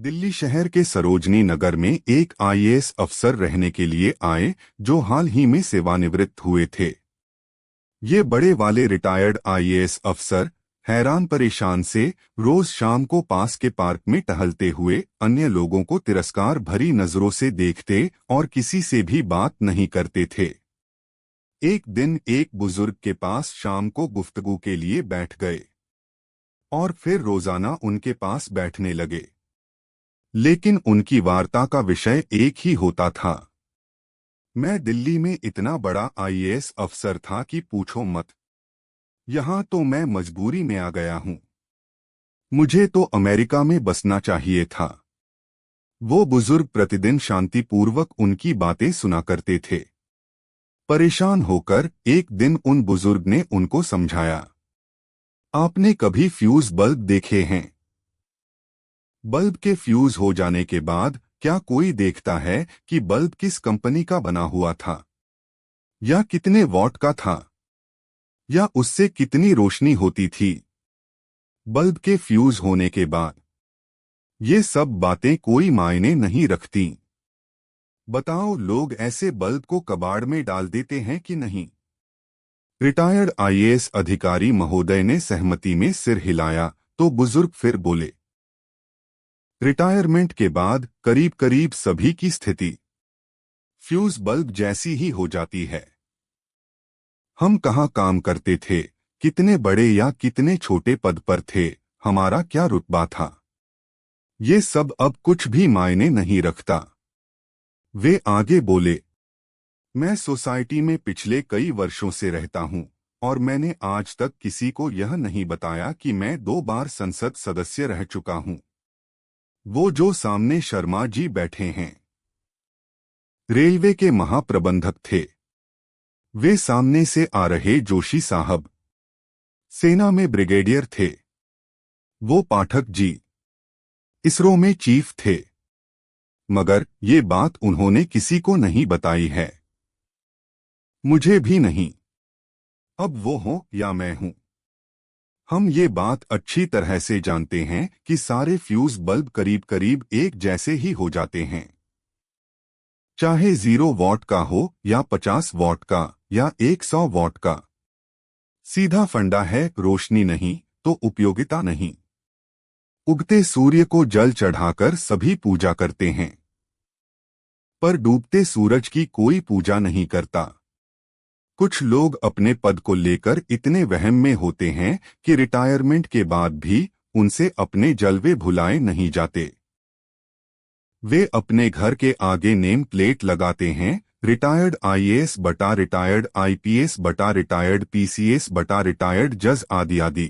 दिल्ली शहर के सरोजनी नगर में एक आईएएस अफसर रहने के लिए आए जो हाल ही में सेवानिवृत्त हुए थे। ये बड़े वाले रिटायर्ड आईएएस अफसर हैरान परेशान से रोज शाम को पास के पार्क में टहलते हुए अन्य लोगों को तिरस्कार भरी नजरों से देखते और किसी से भी बात नहीं करते थे। एक दिन एक बुजुर्ग के पास शाम को गुफ्तगू के लिए बैठ गए और फिर रोजाना उनके पास बैठने लगे, लेकिन उनकी वार्ता का विषय एक ही होता था। मैं दिल्ली में इतना बड़ा आईएएस अफसर था कि पूछो मत। यहां तो मैं मजबूरी में आ गया हूं। मुझे तो अमेरिका में बसना चाहिए था। वो बुजुर्ग प्रतिदिन शांतिपूर्वक उनकी बातें सुना करते थे। परेशान होकर एक दिन उन बुजुर्ग ने उनको समझाया, आपने कभी फ्यूज बल्ब देखे हैं? बल्ब के फ्यूज हो जाने के बाद क्या कोई देखता है कि बल्ब किस कंपनी का बना हुआ था, या कितने वॉट का था, या उससे कितनी रोशनी होती थी? बल्ब के फ्यूज होने के बाद ये सब बातें कोई मायने नहीं रखती। बताओ, लोग ऐसे बल्ब को कबाड़ में डाल देते हैं कि नहीं? रिटायर्ड आईएएस अधिकारी महोदय ने सहमति में सिर हिलाया तो बुजुर्ग फिर बोले, रिटायरमेंट के बाद करीब करीब सभी की स्थिति फ्यूज बल्ब जैसी ही हो जाती है। हम कहाँ काम करते थे, कितने बड़े या कितने छोटे पद पर थे, हमारा क्या रुतबा था, ये सब अब कुछ भी मायने नहीं रखता। वे आगे बोले, मैं सोसाइटी में पिछले कई वर्षों से रहता हूं और मैंने आज तक किसी को यह नहीं बताया कि मैं 2 बार संसद सदस्य रह चुका हूं। वो जो सामने शर्मा जी बैठे हैं, रेलवे के महाप्रबंधक थे। वे सामने से आ रहे जोशी साहब, सेना में ब्रिगेडियर थे। वो पाठक जी, इसरो में चीफ थे। मगर ये बात उन्होंने किसी को नहीं बताई है, मुझे भी नहीं। अब वो हो या मैं हूं, हम ये बात अच्छी तरह से जानते हैं कि सारे फ्यूज बल्ब करीब करीब एक जैसे ही हो जाते हैं, चाहे 0 वॉट का हो या 50 वॉट का या 100 वॉट का। सीधा फंडा है, रोशनी नहीं तो उपयोगिता नहीं। उगते सूर्य को जल चढ़ाकर सभी पूजा करते हैं, पर डूबते सूरज की कोई पूजा नहीं करता। कुछ लोग अपने पद को लेकर इतने वहम में होते हैं कि रिटायरमेंट के बाद भी उनसे अपने जलवे भुलाए नहीं जाते। वे अपने घर के आगे नेम प्लेट लगाते हैं, रिटायर्ड आईएएस बटा रिटायर्ड आईपीएस बटा रिटायर्ड पीसीएस बटा रिटायर्ड जज आदि आदि।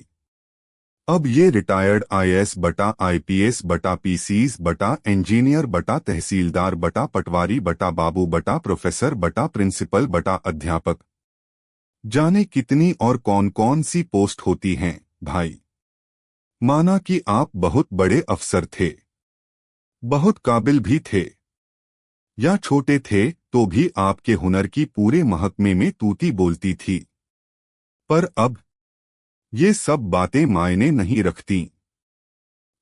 अब ये रिटायर्ड आईएएस बटा आईपीएस बटा पीसीस बटा इंजीनियर बटा तहसीलदार बटा पटवारी बटा बाबू बटा प्रोफेसर बटा प्रिंसिपल बटा अध्यापक, जाने कितनी और कौन कौन सी पोस्ट होती हैं भाई। माना कि आप बहुत बड़े अफसर थे, बहुत काबिल भी थे, या छोटे थे तो भी आपके हुनर की पूरे महकमे में तूती बोलती थी। पर अब ये सब बातें मायने नहीं रखती।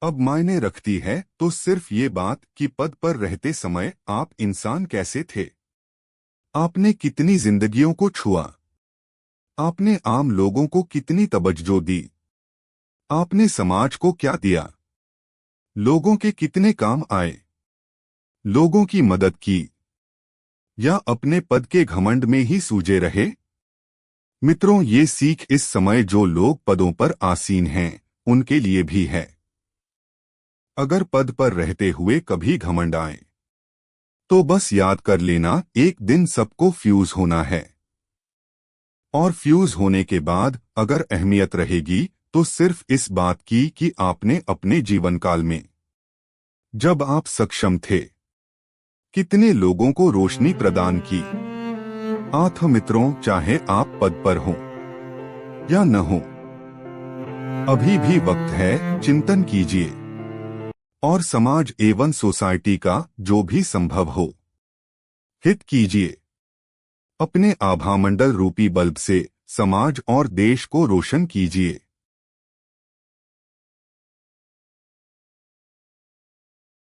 अब मायने रखती है तो सिर्फ ये बात कि पद पर रहते समय आप इंसान कैसे थे, आपने कितनी जिंदगियों को छुआ, आपने आम लोगों को कितनी तवज्जो दी, आपने समाज को क्या दिया, लोगों के कितने काम आए, लोगों की मदद की, या अपने पद के घमंड में ही सूजे रहे। मित्रों, ये सीख इस समय जो लोग पदों पर आसीन हैं उनके लिए भी है। अगर पद पर रहते हुए कभी घमंड आए तो बस याद कर लेना, एक दिन सबको फ्यूज होना है। और फ्यूज होने के बाद अगर अहमियत रहेगी तो सिर्फ इस बात की कि आपने अपने जीवनकाल में, जब आप सक्षम थे, कितने लोगों को रोशनी प्रदान की। मित्रों, चाहे आप पद पर हो या न हो, अभी भी वक्त है, चिंतन कीजिए और समाज एवं सोसाइटी का जो भी संभव हो हित कीजिए। अपने आभामंडल रूपी बल्ब से समाज और देश को रोशन कीजिए।